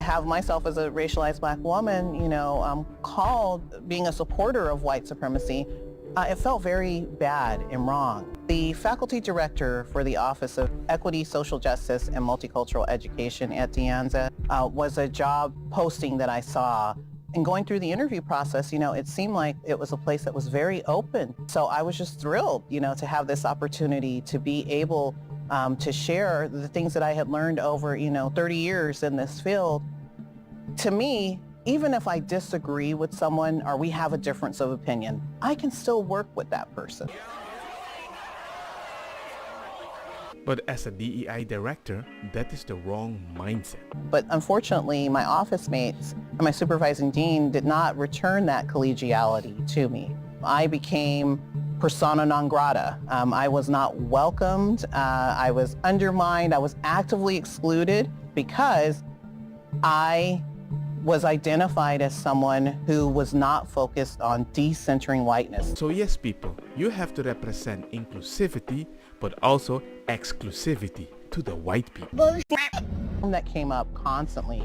have myself as a racialized black woman, called being a supporter of white supremacy, it felt very bad and wrong. The faculty director for the Office of Equity, Social Justice, and Multicultural Education at De Anza was a job posting that I saw. And going through the interview process, it seemed like it was a place that was very open. So I was just thrilled, to have this opportunity to be able to share the things that I had learned over, 30 years in this field. To me, even if I disagree with someone or we have a difference of opinion, I can still work with that person. But as a DEI director, that is the wrong mindset. But unfortunately, my office mates and my supervising dean did not return that collegiality to me. I became persona non grata. I was not welcomed. I was undermined. I was actively excluded because I was identified as someone who was not focused on decentering whiteness. So yes, people, you have to represent inclusivity, but also exclusivity to the white people. That came up constantly.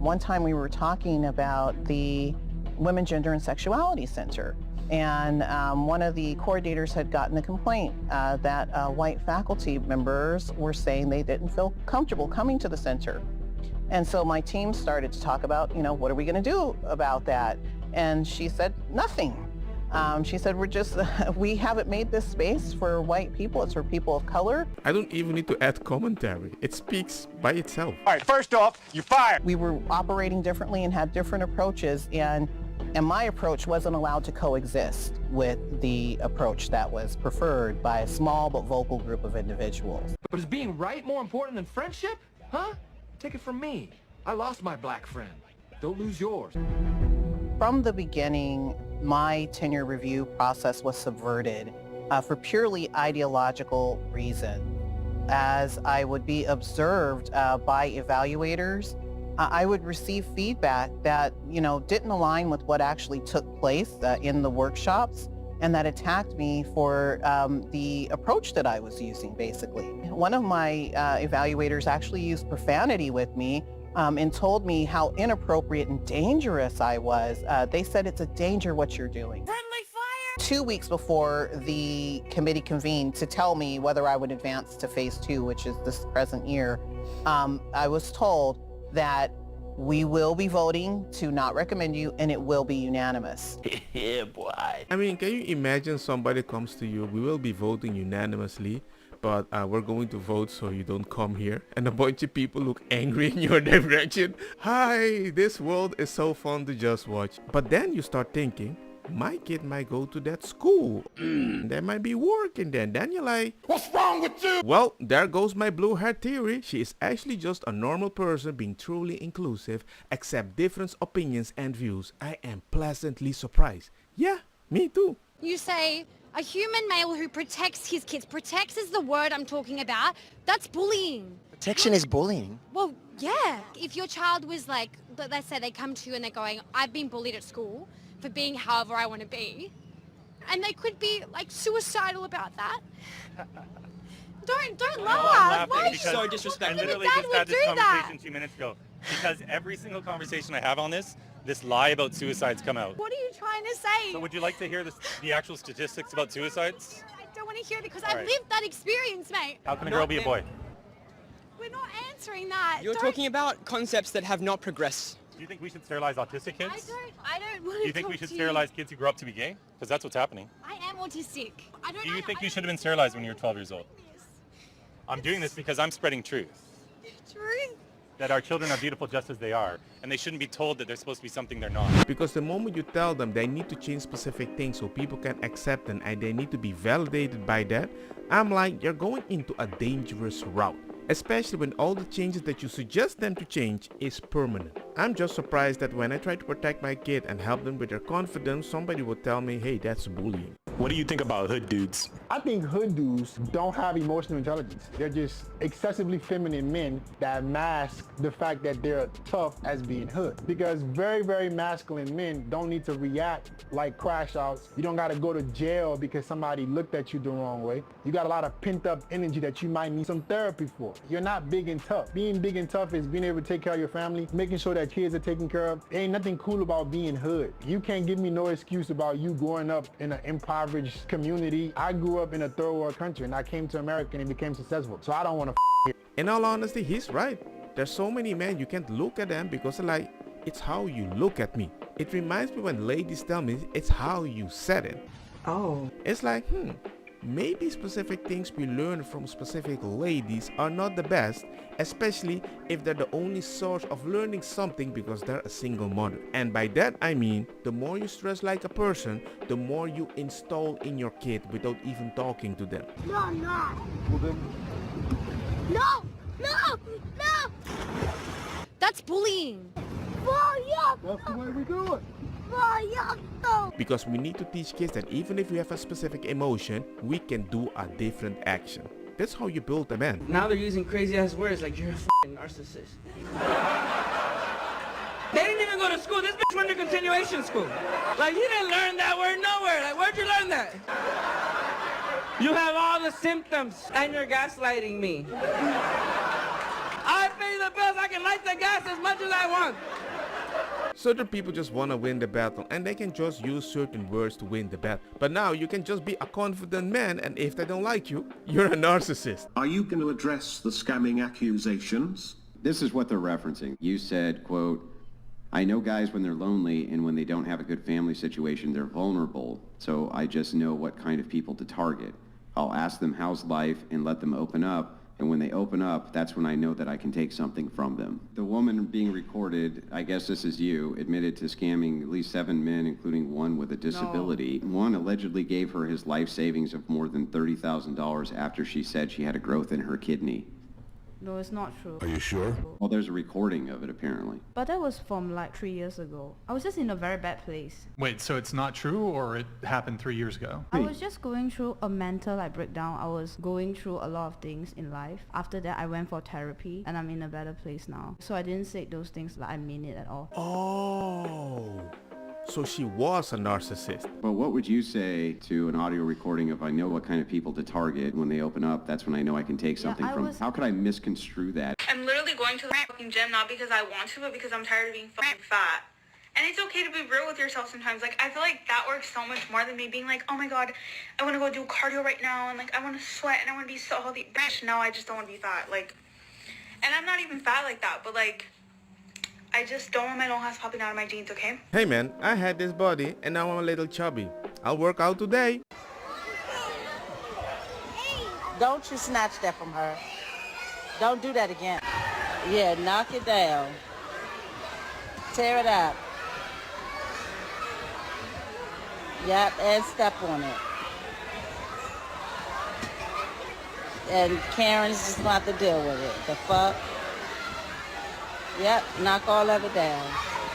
One time we were talking about the Women, Gender, and Sexuality Center, and one of the coordinators had gotten a complaint that white faculty members were saying they didn't feel comfortable coming to the center. And so my team started to talk about, what are we going to do about that? And she said, nothing. She said, we haven't made this space for white people. It's for people of color. I don't even need to add commentary. It speaks by itself. All right, first off, you're fired. We were operating differently and had different approaches, and my approach wasn't allowed to coexist with the approach that was preferred by a small but vocal group of individuals. But is being right more important than friendship? Huh? Take it from me. I lost my black friend. Don't lose yours. From the beginning, my tenure review process was subverted for purely ideological reasons. As I would be observed by evaluators, I would receive feedback that, didn't align with what actually took place in the workshops, and that attacked me for the approach that I was using, basically. One of my evaluators actually used profanity with me and told me how inappropriate and dangerous I was. They said, it's a danger what you're doing. Friendly fire! 2 weeks before the committee convened to tell me whether I would advance to phase 2, which is this present year, I was told that we will be voting to not recommend you, and it will be unanimous. Yeah, boy. I mean, can you imagine somebody comes to you, we will be voting unanimously, but we're going to vote so you don't come here, and a bunch of people look angry in your direction. Hi, this world is so fun to just watch. But then you start thinking, my kid might go to that school. There might be work in there. Then you're like, What's wrong with you? well, there goes my blue hair theory. She is actually just a normal person being truly inclusive, accept different opinions and views. I am pleasantly surprised. Yeah, me too. You say a human male who protects his kids. Protects is the word I'm talking about. That's bullying. Protection is bullying. Well, yeah. If your child was like, let's say they come to you and they're going, I've been bullied at school for being however I want to be. And they could be like suicidal about that. Don't laugh. Why? Because so disrespectful. I literally Dad just would had this do that. conversation 2 minutes ago. Because every single conversation I have on this lie about suicides come out. What are you trying to say? So would you like to hear the actual statistics about suicides? I don't want to hear it because All I've right. lived that experience, mate. How can a girl be a boy? We're not answering that. You're talking about concepts that have not progressed. Do you think we should sterilize autistic kids? I don't want to Do you think we should sterilize kids who grow up to be gay? Because that's what's happening. I am autistic. Do you think you should have been sterilized when you were 12 years old? I'm doing this because I'm spreading truth. Truth? That our children are beautiful just as they are, and they shouldn't be told that they're supposed to be something they're not. Because the moment you tell them they need to change specific things so people can accept them and they need to be validated by that, I'm like, you're going into a dangerous route. Especially when all the changes that you suggest them to change is permanent. I'm just surprised that when I try to protect my kid and help them with their confidence, somebody would tell me, hey, that's bullying. What do you think about hood dudes? I think hood dudes don't have emotional intelligence. They're just excessively feminine men that mask the fact that they're tough as being hood. Because very, very masculine men don't need to react like crash outs. You don't gotta go to jail because somebody looked at you the wrong way. You got a lot of pent up energy that you might need some therapy for. You're not big and tough. Being big and tough is being able to take care of your family, making sure that kids are taken care of. Ain't nothing cool about being hood. You can't give me no excuse about you growing up in an impoverished community. I grew up in a third world country and I came to America and became successful. So I don't want to here. In all honesty, he's right. There's so many men you can't look at them because they're like, it's how you look at me. It reminds me when ladies tell me it's how you said it. Oh. It's like, maybe specific things we learn from specific ladies are not the best, especially if they're the only source of learning something because they're a single mother. And by that I mean, the more you stress like a person, the more you install in your kid without even talking to them. No, I'm not. Well then. No! No! No! That's bullying. That's the way we do it. Because we need to teach kids that even if we have a specific emotion, we can do a different action. That's how you build a man. Now they're using crazy ass words like you're a f***ing narcissist. They didn't even go to school. This bitch went to continuation school. Like, you didn't learn that word nowhere. Like, where'd you learn that? You have all the symptoms and you're gaslighting me. I pay the bills. I can light the gas as much as I want. Certain people just want to win the battle and they can just use certain words to win the battle. But now you can just be a confident man, and if they don't like you, you're a narcissist. Are you going to address the scamming accusations? This is what they're referencing. You said, quote, I know guys when they're lonely and when they don't have a good family situation, they're vulnerable. So I just know what kind of people to target. I'll ask them how's life and let them open up. And when they open up, that's when I know that I can take something from them. The woman being recorded, I guess this is you, admitted to scamming at least 7 men, including one with a disability. No. One allegedly gave her his life savings of more than $30,000 after she said she had a growth in her kidney. No, it's not true. Are you sure? Well, there's a recording of it, apparently. But that was from like 3 years ago. I was just in a very bad place. Wait, so it's not true, or it happened 3 years ago? I was just going through a mental breakdown. I was going through a lot of things in life. After that, I went for therapy, and I'm in a better place now. So I didn't say those things like I mean it at all. Oh. So she was a narcissist. But what would you say to an audio recording of I know what kind of people to target when they open up, that's when I know I can take something from them? How could I misconstrue that? I'm literally going to the fucking gym not because I want to, but because I'm tired of being fucking fat. And it's okay to be real with yourself sometimes. Like, I feel like that works so much more than me being like, oh my god, I want to go do cardio right now, and like I want to sweat and I want to be so healthy. Bitch, no, I just don't want to be fat. Like, and I'm not even fat like that, but like, I just don't want my little ass popping out of my jeans, okay? Hey man, I had this body and now I'm a little chubby. I'll work out today. Don't you snatch that from her. Don't do that again. Yeah, knock it down. Tear it up. Yep, and step on it. And Karen's just gonna have to deal with it. The fuck? Yep, knock all of it down.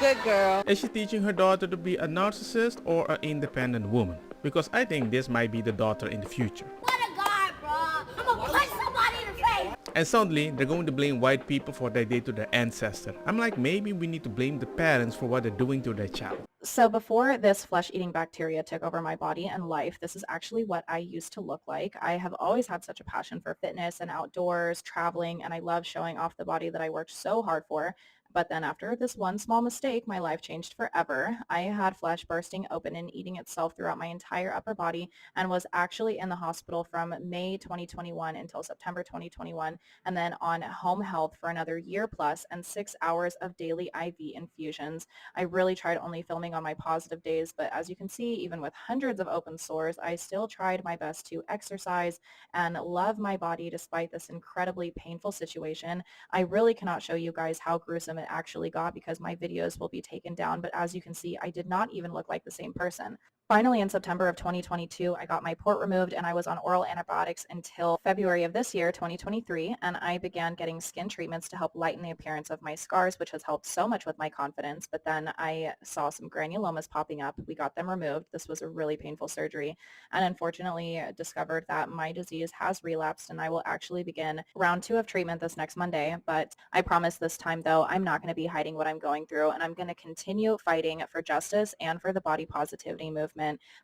Good girl. Is she teaching her daughter to be a narcissist or an independent woman? Because I think this might be the daughter in the future. What a guy, bro. I'm gonna punch somebody in the face. And suddenly, they're going to blame white people for what they did to their ancestor. I'm like, maybe we need to blame the parents for what they're doing to their child. So before this flesh-eating bacteria took over my body and life, this is actually what I used to look like. I have always had such a passion for fitness and outdoors, traveling, and I love showing off the body that I worked so hard for. But then after this one small mistake, my life changed forever. I had flesh bursting open and eating itself throughout my entire upper body and was actually in the hospital from May 2021 until September 2021, and then on home health for another year plus and 6 hours of daily IV infusions. I really tried only filming on my positive days, but as you can see, even with hundreds of open sores, I still tried my best to exercise and love my body despite this incredibly painful situation. I really cannot show you guys how gruesome it actually got because my videos will be taken down, but as you can see, I did not even look like the same person. Finally, in September of 2022, I got my port removed and I was on oral antibiotics until February of this year, 2023, and I began getting skin treatments to help lighten the appearance of my scars, which has helped so much with my confidence. But then I saw some granulomas popping up. We got them removed. This was a really painful surgery, and unfortunately discovered that my disease has relapsed, and I will actually begin round 2 of treatment this next Monday. But I promise this time, though, I'm not going to be hiding what I'm going through, and I'm going to continue fighting for justice and for the body positivity movement.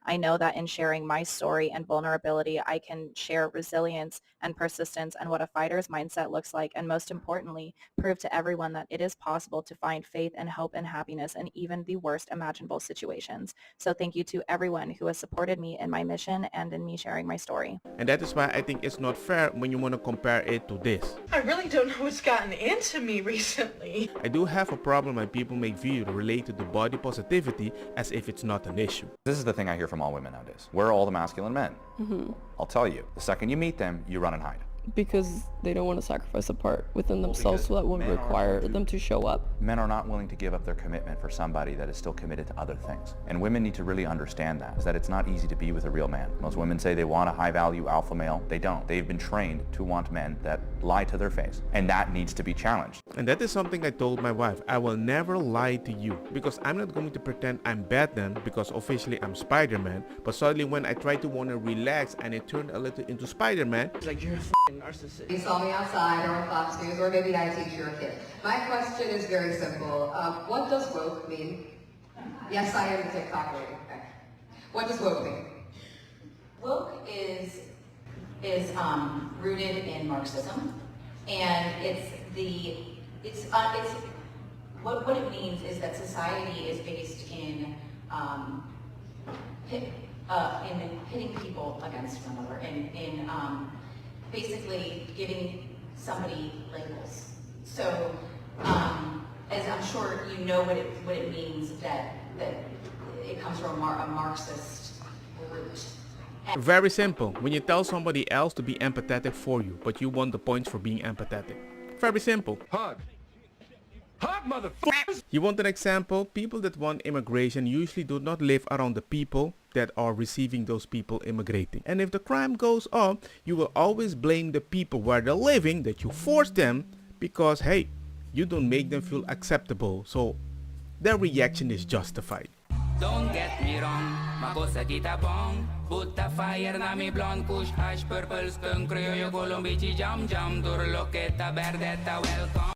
I know that in sharing my story and vulnerability, I can share resilience and persistence and what a fighter's mindset looks like, and most importantly, prove to everyone that it is possible to find faith and hope and happiness in even the worst imaginable situations. So thank you to everyone who has supported me in my mission and in me sharing my story. And that is why I think it's not fair when you want to compare it to this. I really don't know what's gotten into me recently. I do have a problem when people make videos related to body positivity as if it's not an issue. This is the thing I hear from all women nowadays. Where are all the masculine men? I'll tell you, the second you meet them, you run and hide. Because they don't want to sacrifice a part within themselves, so that would require them to show up. Men are not willing to give up their commitment for somebody that is still committed to other things. And women need to really understand that, is that it's not easy to be with a real man. Most women say they want a high-value alpha male. They don't. They've been trained to want men that lie to their face. And that needs to be challenged. And that is something I told my wife. I will never lie to you, because I'm not going to pretend I'm Batman because officially I'm Spider-Man. But suddenly when I try to want to relax and it turned a little into Spider-Man. It's like, you're a f***ing narcissist. You saw me outside or on Fox News, or maybe I teach your kid. My question is very simple. What does woke mean? Yes, I am the TikTok lady. Okay. What does woke mean? Woke is rooted in Marxism, and what it means is that society is based in pitting people against one another, in basically giving somebody labels. So, as I'm sure you know what it means, that it comes from a Marxist root. Very simple. When you tell somebody else to be empathetic for you, but you want the points for being empathetic. Very simple. Hug, motherfuckers! You want an example? People that want immigration usually do not live around the people that are receiving those people immigrating. And if the crime goes up, you will always blame the people where they're living, that you forced them, because hey, you don't make them feel acceptable. So their reaction is justified. Don't get me wrong, makosa kita bong. Put the fire na mi blonde, kush, hash, purple, skunk, criollo, colombici, jam, jam, durlo, que ta, verdetta, welcome.